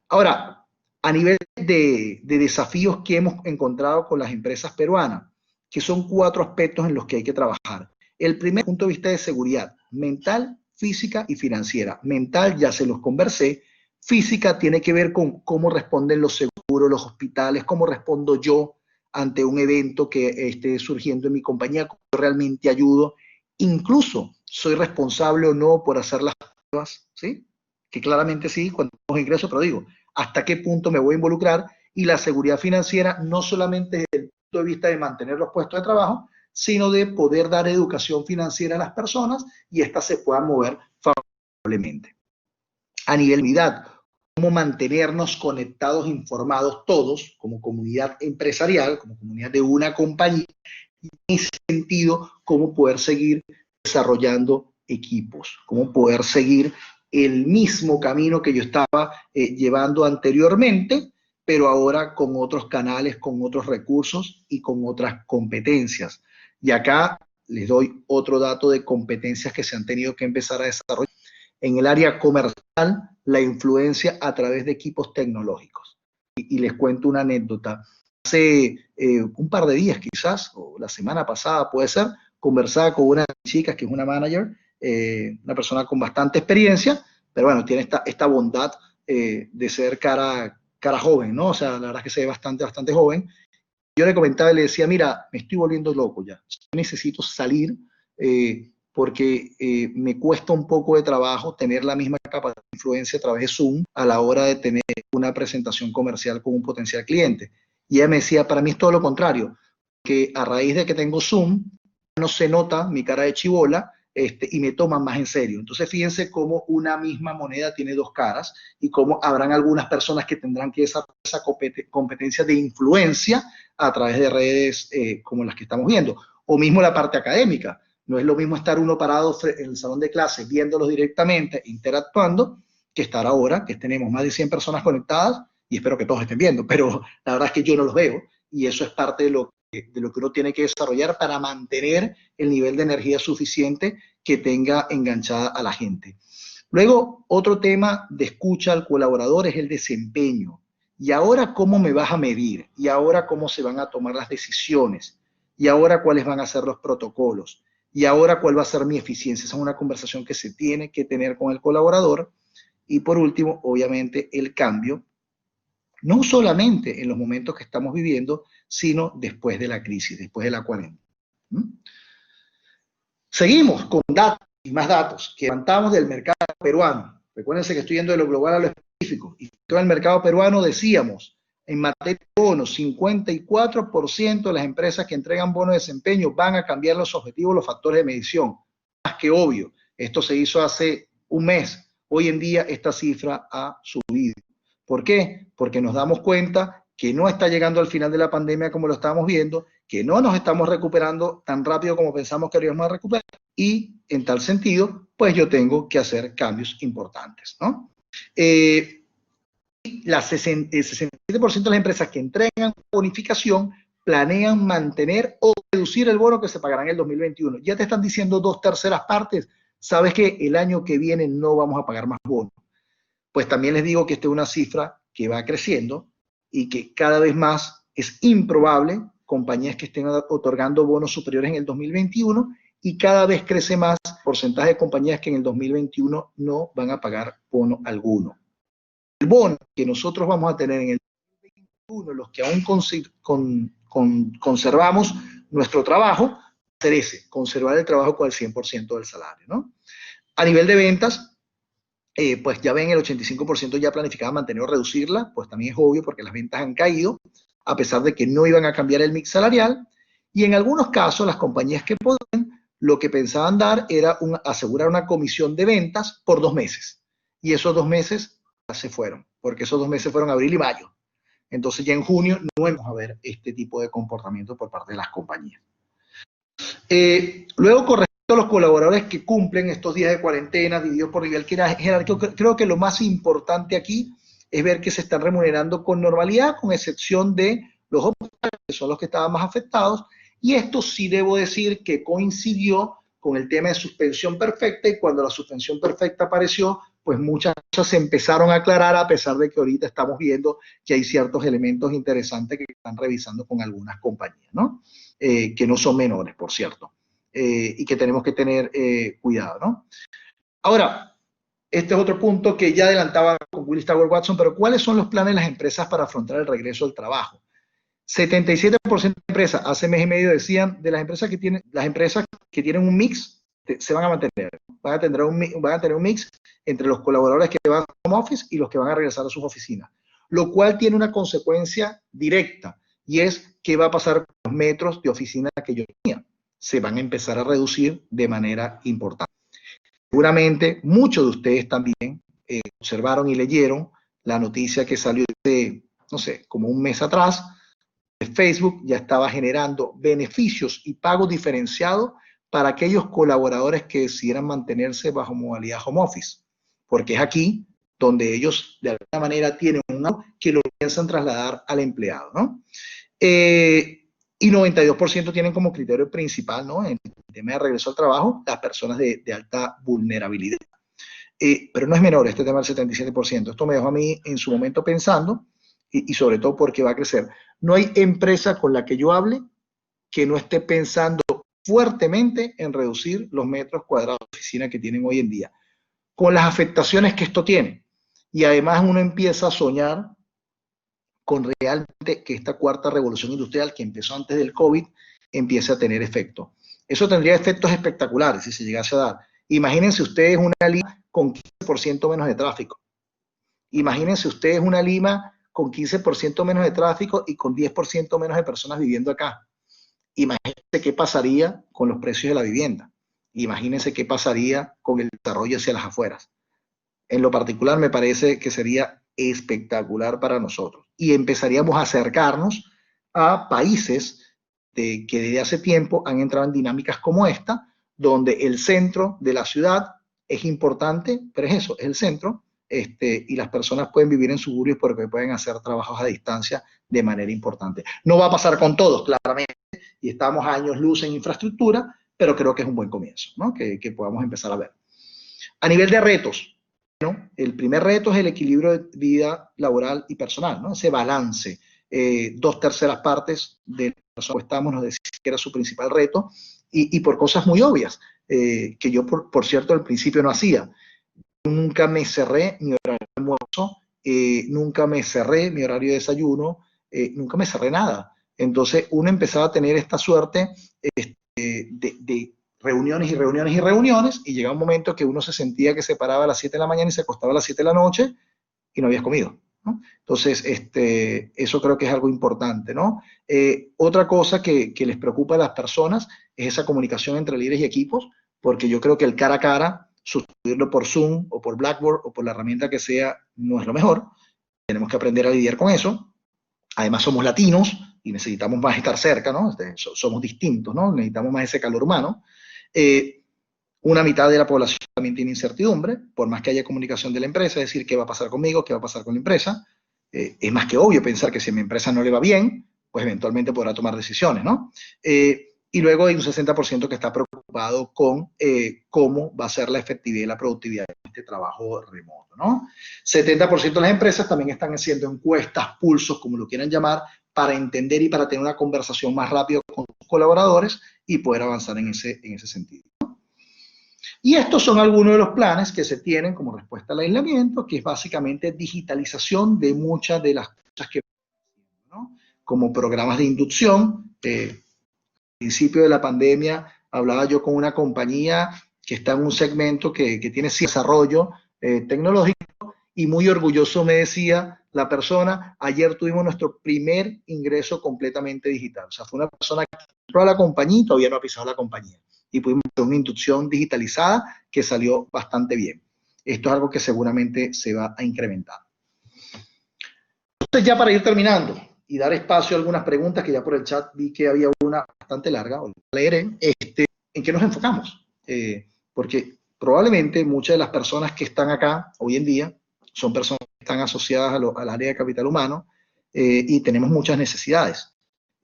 Ahora, a nivel de desafíos que hemos encontrado con las empresas peruanas, que son 4 aspectos en los que hay que trabajar. El primer punto de vista de seguridad, mental, física y financiera. Mental, ya se los conversé. Física tiene que ver con cómo responden los seguros, los hospitales, cómo respondo yo ante un evento que esté surgiendo en mi compañía, cómo realmente ayudo. Incluso soy responsable o no por hacer las pruebas, ¿sí? Que claramente sí, cuando tenemos ingresos, pero digo, ¿hasta qué punto me voy a involucrar? Y la seguridad financiera no solamente desde el punto de vista de mantener los puestos de trabajo, sino de poder dar educación financiera a las personas y éstas se puedan mover favorablemente. A nivel de unidad, cómo mantenernos conectados, informados todos, como comunidad empresarial, como comunidad de una compañía, y en ese sentido, cómo poder seguir desarrollando equipos, cómo poder seguir el mismo camino que yo estaba llevando anteriormente, pero ahora con otros canales, con otros recursos y con otras competencias. Y acá les doy otro dato de competencias que se han tenido que empezar a desarrollar. En el área comercial, la influencia a través de equipos tecnológicos. Y les cuento una anécdota. Hace un par de días quizás, o la semana pasada puede ser, conversaba con una chica que es una manager, una persona con bastante experiencia, pero bueno, tiene esta bondad de ser cara joven, ¿no? O sea, la verdad es que se ve bastante joven. Yo le comentaba y le decía, mira, me estoy volviendo loco ya, necesito salir porque me cuesta un poco de trabajo tener la misma capacidad de influencia a través de Zoom a la hora de tener una presentación comercial con un potencial cliente. Y ella me decía, para mí es todo lo contrario, que a raíz de que tengo Zoom, no se nota mi cara de chibola y me toman más en serio. Entonces, fíjense cómo una misma moneda tiene 2 caras y cómo habrán algunas personas que tendrán que desarrollar esa competencia de influencia a través de redes como las que estamos viendo. O mismo la parte académica. No es lo mismo estar uno parado en el salón de clases viéndolos directamente, interactuando, que estar ahora, que tenemos más de 100 personas conectadas, y espero que todos estén viendo, pero la verdad es que yo no los veo, y eso es parte de lo que uno tiene que desarrollar para mantener el nivel de energía suficiente que tenga enganchada a la gente. Luego, otro tema de escucha al colaborador es el desempeño. ¿Y ahora cómo me vas a medir? ¿Y ahora cómo se van a tomar las decisiones? ¿Y ahora cuáles van a ser los protocolos? ¿Y ahora cuál va a ser mi eficiencia? Esa es una conversación que se tiene que tener con el colaborador. Y por último, obviamente, el cambio no solamente en los momentos que estamos viviendo, sino después de la crisis, después de la cuarentena. Seguimos con datos y más datos que levantamos del mercado peruano. Recuérdense que estoy yendo de lo global a lo específico. Y en el mercado peruano decíamos, en materia de bonos, 54% de las empresas que entregan bonos de desempeño van a cambiar los objetivos, los factores de medición. Más que obvio, esto se hizo hace un mes. Hoy en día esta cifra ha subido. ¿Por qué? Porque nos damos cuenta que no está llegando al final de la pandemia como lo estábamos viendo, que no nos estamos recuperando tan rápido como pensamos que íbamos a recuperar, y en tal sentido, pues yo tengo que hacer cambios importantes, ¿no? El 67% de las empresas que entregan bonificación planean mantener o reducir el bono que se pagará en el 2021. Ya te están diciendo 2/3 partes. ¿Sabes que el año que viene no vamos a pagar más bonos? Pues también les digo que esta es una cifra que va creciendo y que cada vez más es improbable compañías que estén otorgando bonos superiores en el 2021, y cada vez crece más el porcentaje de compañías que en el 2021 no van a pagar bono alguno. El bono que nosotros vamos a tener en el 2021, los que aún conservamos nuestro trabajo, hacer ese, conservar el trabajo con el 100% del salario, ¿no? A nivel de ventas, pues ya ven, el 85% ya planificaba mantener o reducirla, pues también es obvio porque las ventas han caído, a pesar de que no iban a cambiar el mix salarial, y en algunos casos las compañías que podían, lo que pensaban dar era asegurar una comisión de ventas por 2 meses, y esos 2 meses ya se fueron, porque esos 2 meses fueron abril y mayo. Entonces ya en junio no vamos a ver este tipo de comportamiento por parte de las compañías. Luego, con respecto a los colaboradores que cumplen estos días de cuarentena divididos por nivel jerárquico, creo que lo más importante aquí es ver que se están remunerando con normalidad, con excepción de los hospitales, que son los que estaban más afectados, y esto sí debo decir que coincidió con el tema de suspensión perfecta, y cuando la suspensión perfecta apareció, pues muchas cosas se empezaron a aclarar, a pesar de que ahorita estamos viendo que hay ciertos elementos interesantes que están revisando con algunas compañías, ¿no? Que no son menores, por cierto, y que tenemos que tener cuidado, ¿no? Ahora, este es otro punto que ya adelantaba con Willis Tower Watson, pero ¿cuáles son los planes de las empresas para afrontar el regreso al trabajo? 77% de empresas, hace mes y medio decían, de las empresas que tienen un mix, se van a mantener, van a tener un mix entre los colaboradores que van a home office y los que van a regresar a sus oficinas, lo cual tiene una consecuencia directa, y es qué va a pasar con los metros de oficina que yo tenía. Se van a empezar a reducir de manera importante. Seguramente muchos de ustedes también observaron y leyeron la noticia que salió de, no sé, como un mes atrás. Facebook ya estaba generando beneficios y pagos diferenciados para aquellos colaboradores que decidieran mantenerse bajo modalidad home office, porque es aquí donde ellos de alguna manera tienen un algo que lo piensan trasladar al empleado, ¿no? Y 92% tienen como criterio principal, ¿no?, en el tema de regreso al trabajo, las personas de alta vulnerabilidad. Pero no es menor este tema del 77%. Esto me dejó a mí en su momento pensando, y sobre todo porque va a crecer. No hay empresa con la que yo hable que no esté pensando fuertemente en reducir los metros cuadrados de oficina que tienen hoy en día, con las afectaciones que esto tiene. Y además uno empieza a soñar con realmente que esta cuarta revolución industrial que empezó antes del COVID empiece a tener efecto. Eso tendría efectos espectaculares si se llegase a dar. Imagínense ustedes una Lima con 15% menos de tráfico. Imagínense ustedes una Lima con 15% menos de tráfico y con 10% menos de personas viviendo acá. Imagínense qué pasaría con los precios de la vivienda. Imagínense qué pasaría con el desarrollo hacia las afueras. En lo particular me parece que sería espectacular para nosotros. Y empezaríamos a acercarnos a países que desde hace tiempo han entrado en dinámicas como esta, donde el centro de la ciudad es importante, pero es eso, es el centro, y las personas pueden vivir en suburbios porque pueden hacer trabajos a distancia de manera importante. No va a pasar con todos, claramente, y estamos a años luz en infraestructura, pero creo que es un buen comienzo, ¿no?, que podamos empezar a ver. A nivel de retos, ¿no?, el primer reto es el equilibrio de vida laboral y personal, ¿no?, ese balance. 2/3 partes de los encuestados nos decían que era su principal reto, y por cosas muy obvias, que yo, por cierto, al principio no hacía. Nunca me cerré mi horario de almuerzo nunca me cerré mi horario de desayuno, nunca me cerré nada. Entonces uno empezaba a tener esta suerte de reuniones y reuniones y reuniones, y llegaba un momento que uno se sentía que se paraba a las 7 de la mañana y se acostaba a las 7 de la noche y no habías comido, ¿no? Entonces, eso creo que es algo importante, ¿no? Otra cosa que les preocupa a las personas es esa comunicación entre líderes y equipos, porque yo creo que el cara a cara, sustituirlo por Zoom o por Blackboard o por la herramienta que sea, no es lo mejor. Tenemos que aprender a lidiar con eso. Además somos latinos y necesitamos más estar cerca, ¿no? Somos distintos, ¿no? Necesitamos más ese calor humano. Una mitad de la población también tiene incertidumbre, por más que haya comunicación de la empresa, es decir, ¿qué va a pasar conmigo? ¿Qué va a pasar con la empresa? Es más que obvio pensar que si a mi empresa no le va bien, pues eventualmente podrá tomar decisiones, ¿no? Y luego hay un 60% que está preocupado con cómo va a ser la efectividad y la productividad de este trabajo remoto, ¿no? 70% de las empresas también están haciendo encuestas, pulsos, como lo quieran llamar, para entender y para tener una conversación más rápida con sus colaboradores y poder avanzar en ese sentido. Y estos son algunos de los planes que se tienen como respuesta al aislamiento, que es básicamente digitalización de muchas de las cosas que, ¿no? Como programas de inducción. Al principio de la pandemia hablaba yo con una compañía que está en un segmento que tiene desarrollo tecnológico, y muy orgulloso me decía la persona: ayer tuvimos nuestro primer ingreso completamente digital. O sea, fue una persona que entró a la compañía y todavía no ha pisado la compañía. Y pudimos hacer una inducción digitalizada que salió bastante bien. Esto es algo que seguramente se va a incrementar. Entonces, ya para ir terminando y dar espacio a algunas preguntas, que ya por el chat vi que había una bastante larga, o la leeré, ¿en qué nos enfocamos? Porque probablemente muchas de las personas que están acá hoy en día son personas que están asociadas al área de capital humano, y tenemos muchas necesidades.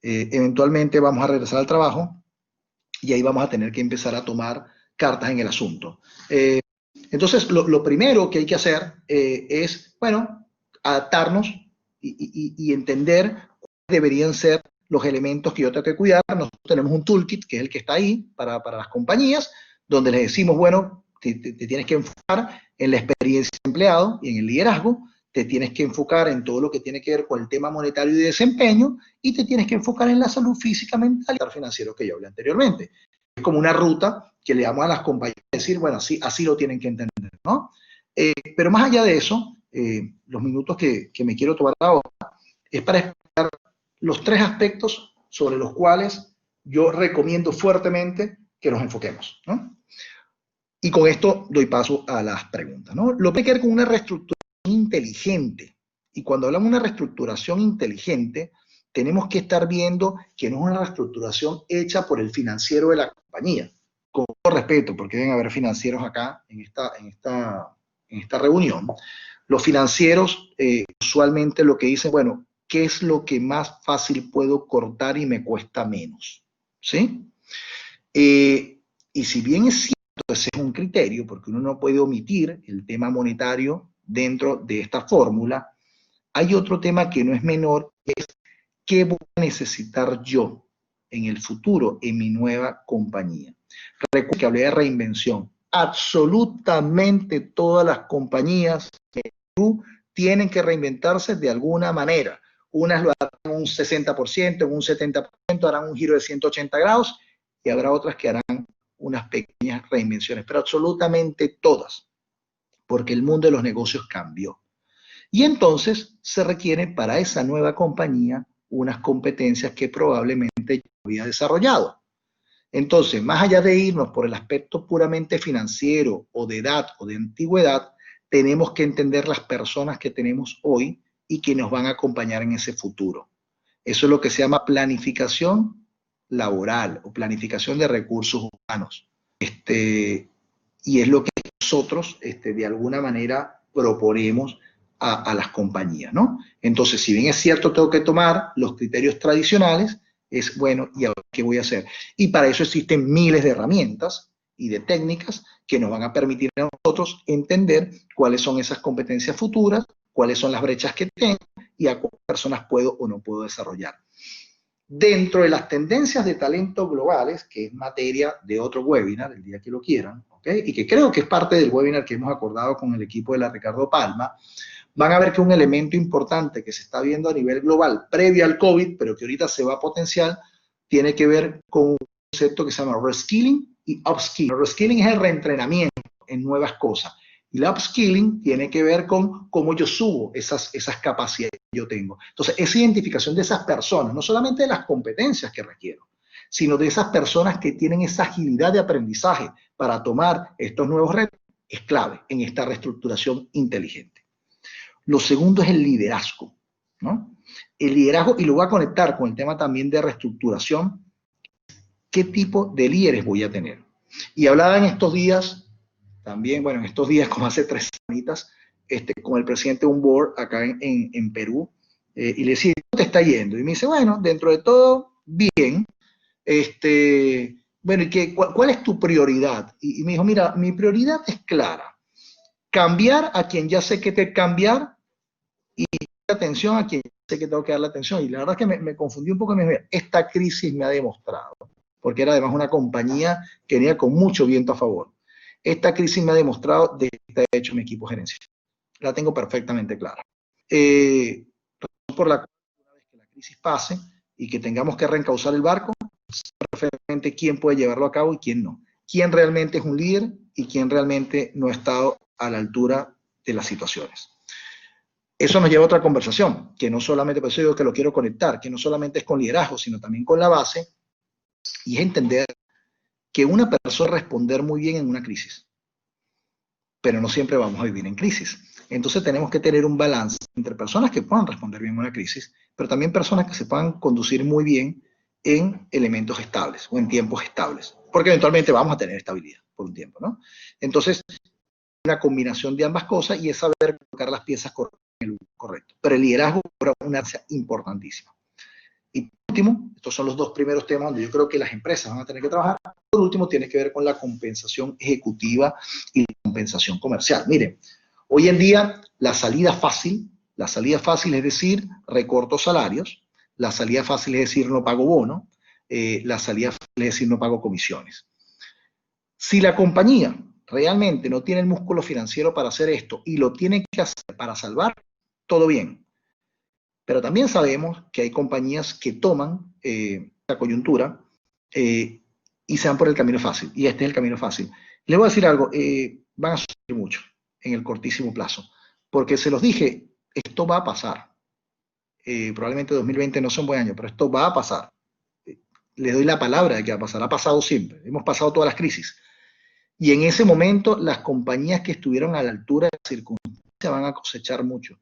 Eventualmente vamos a regresar al trabajo y ahí vamos a tener que empezar a tomar cartas en el asunto. Entonces, lo primero que hay que hacer es, bueno, adaptarnos y entender cuáles deberían ser los elementos que yo tengo que cuidar. Nosotros tenemos un toolkit, que es el que está ahí para las compañías, donde les decimos, bueno, te tienes que enfocar en la experiencia de empleado y en el liderazgo, te tienes que enfocar en todo lo que tiene que ver con el tema monetario y de desempeño, y te tienes que enfocar en la salud física, mental y financiero que yo hablé anteriormente. Es como una ruta que le damos a las compañías, decir, bueno, así lo tienen que entender, ¿no? Pero más allá de eso, los minutos que me quiero tomar ahora es para explicar los 3 aspectos sobre los cuales yo recomiendo fuertemente que nos enfoquemos, ¿no? Y con esto doy paso a las preguntas, ¿no? Lo que hay que ver con una reestructuración inteligente. Y cuando hablamos de una reestructuración inteligente, tenemos que estar viendo que no es una reestructuración hecha por el financiero de la compañía. Con todo respeto, porque deben haber financieros acá en esta reunión. Los financieros usualmente lo que dicen, bueno, ¿qué es lo que más fácil puedo cortar y me cuesta menos? ¿Sí? Y si bien es cierto, ese es un criterio, porque uno no puede omitir el tema monetario dentro de esta fórmula, hay otro tema que no es menor, que es qué voy a necesitar yo en el futuro en mi nueva compañía. Recuerden que hablé de reinvención. Absolutamente todas las compañías en Perú tienen que reinventarse de alguna manera. Unas lo harán un 60%, un 70%, harán un giro de 180 grados, y habrá otras que harán unas pequeñas reinvenciones, pero absolutamente todas, porque el mundo de los negocios cambió. Y entonces se requieren para esa nueva compañía unas competencias que probablemente yo había desarrollado. Entonces, más allá de irnos por el aspecto puramente financiero o de edad o de antigüedad, tenemos que entender las personas que tenemos hoy y que nos van a acompañar en ese futuro. Eso es lo que se llama planificación laboral o planificación de recursos humanos. Y es lo que nosotros, de alguna manera, proponemos a las compañías, ¿no? Entonces, si bien es cierto, tengo que tomar los criterios tradicionales, es bueno, ¿y ahora qué voy a hacer? Y para eso existen miles de herramientas y de técnicas que nos van a permitir a nosotros entender cuáles son esas competencias futuras, cuáles son las brechas que tengo y a cuáles personas puedo o no puedo desarrollar. Dentro de las tendencias de talento globales, que es materia de otro webinar, el día que lo quieran, ¿okay? Y que creo que es parte del webinar que hemos acordado con el equipo de la Ricardo Palma, van a ver que un elemento importante que se está viendo a nivel global previo al COVID, pero que ahorita se va a potenciar, tiene que ver con un concepto que se llama reskilling y upskilling. El reskilling es el reentrenamiento en nuevas cosas. Y el upskilling tiene que ver con cómo yo subo esas capacidades que yo tengo. Entonces, esa identificación de esas personas, no solamente de las competencias que requiero, sino de esas personas que tienen esa agilidad de aprendizaje para tomar estos nuevos retos, es clave en esta reestructuración inteligente. Lo segundo es el liderazgo, ¿no? El liderazgo, y lo voy a conectar con el tema también de reestructuración, ¿qué tipo de líderes voy a tener? Y hablaba en estos días, también, bueno, en estos días, como hace 3 semanas, con el presidente de un board acá en Perú, y le decía, ¿cómo te está yendo? Y me dice, bueno, dentro de todo, bien. Bueno, ¿y cuál es tu prioridad? Y me dijo, mira, mi prioridad es clara. Cambiar a quien ya sé que te cambiar y atención a quien sé que tengo que darle atención. Y la verdad es que me confundí un poco y me dijo, esta crisis me ha demostrado, porque era además una compañía que venía con mucho viento a favor. Esta crisis me ha demostrado de que está hecho mi equipo gerencial. La tengo perfectamente clara. Por la cual, una vez que la crisis pase y que tengamos que reencauzar el barco, perfectamente quién puede llevarlo a cabo y quién no. Quién realmente es un líder y quién realmente no ha estado a la altura de las situaciones. Eso nos lleva a otra conversación, que no solamente, por eso digo que lo quiero conectar, que no solamente es con liderazgo, sino también con la base, y es entender que una persona responder muy bien en una crisis, pero no siempre vamos a vivir en crisis. Entonces tenemos que tener un balance entre personas que puedan responder bien en una crisis, pero también personas que se puedan conducir muy bien en elementos estables o en tiempos estables, porque eventualmente vamos a tener estabilidad por un tiempo, ¿no? Entonces, una combinación de ambas cosas y es saber colocar las piezas en el lugar correcto. Pero el liderazgo es una área importantísima. Y por último, estos son los 2 primeros temas donde yo creo que las empresas van a tener que trabajar. Por último, tiene que ver con la compensación ejecutiva y la compensación comercial. Miren, hoy en día la salida fácil es decir, recorto salarios, la salida fácil es decir, no pago bono, la salida fácil es decir, no pago comisiones. Si la compañía realmente no tiene el músculo financiero para hacer esto y lo tiene que hacer para salvar, todo bien. Pero también sabemos que hay compañías que toman la coyuntura y se van por el camino fácil. Y este es el camino fácil. Les voy a decir algo, van a sufrir mucho en el cortísimo plazo. Porque se los dije, esto va a pasar. Probablemente 2020 no sea un buen año, pero esto va a pasar. Les doy la palabra de que va a pasar. Ha pasado siempre. Hemos pasado todas las crisis. Y en ese momento, las compañías que estuvieron a la altura de las circunstancias van a cosechar mucho.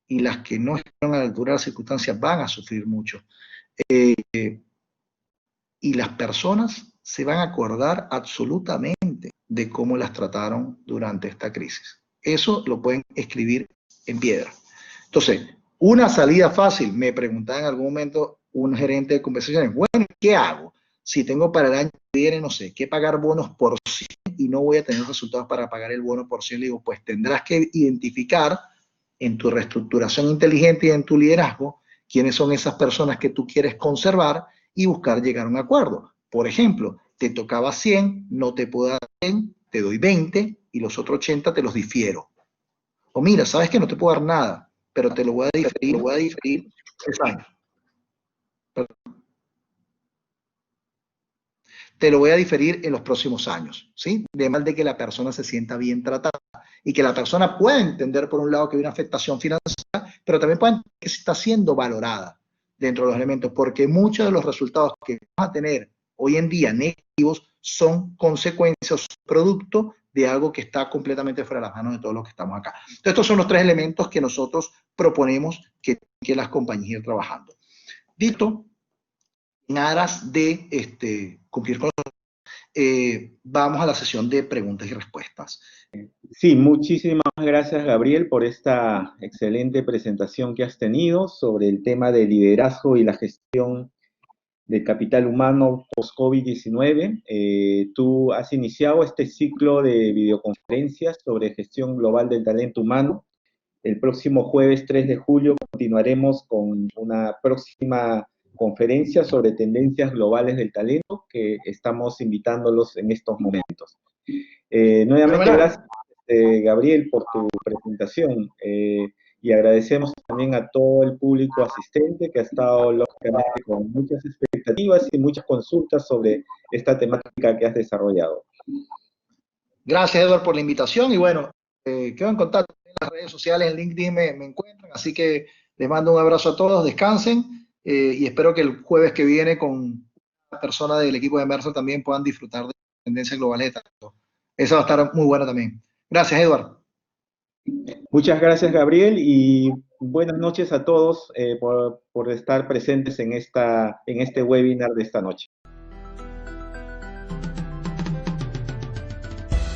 Y las que no estuvieron a la altura de las circunstancias van a sufrir mucho. Y las personas se van a acordar absolutamente de cómo las trataron durante esta crisis. Eso lo pueden escribir en piedra. Entonces, una salida fácil, me preguntaba en algún momento un gerente de compensaciones, bueno, ¿qué hago? Si tengo para el año que viene, no sé, que pagar bonos por 100 y no voy a tener resultados para pagar el bono por 100, le digo, pues tendrás que identificar en tu reestructuración inteligente y en tu liderazgo quiénes son esas personas que tú quieres conservar y buscar llegar a un acuerdo. Por ejemplo, te tocaba 100, no te puedo dar 100, te doy 20 y los otros 80 te los difiero. O mira, sabes que no te puedo dar nada, pero te lo voy a diferir 3 años. Te lo voy a diferir en los próximos años, ¿sí? De mal de que la persona se sienta bien tratada y que la persona pueda entender, por un lado, que hay una afectación financiera, pero también pueda entender que se está siendo valorada dentro de los elementos, porque muchos de los resultados que vamos a tener hoy en día negativos son consecuencias, producto de algo que está completamente fuera de las manos de todos los que estamos acá. Entonces, estos son los 3 elementos que nosotros proponemos que las compañías estén trabajando. Dicho, en aras de cumplir con vamos a la sesión de preguntas y respuestas. Sí, muchísimas gracias, Gabriel, por esta excelente presentación que has tenido sobre el tema de liderazgo y la gestión del capital humano post-COVID-19. Tú has iniciado este ciclo de videoconferencias sobre gestión global del talento humano. El próximo jueves 3 de julio continuaremos con una próxima conferencia sobre tendencias globales del talento que estamos invitándolos en estos momentos. Nuevamente, gracias, Gabriel, por tu presentación. y agradecemos también a todo el público asistente que ha estado lógicamente con muchas expectativas y muchas consultas sobre esta temática que has desarrollado. Gracias, Edward, por la invitación y bueno, quedo en contacto en las redes sociales, en LinkedIn me encuentran, así que les mando un abrazo a todos, descansen y espero que el jueves que viene con la persona del equipo de Mercer también puedan disfrutar de tendencias globales de talento. Eso va a estar muy bueno también. Gracias, Edward. Muchas gracias, Gabriel, y buenas noches a todos por estar presentes en este webinar de esta noche.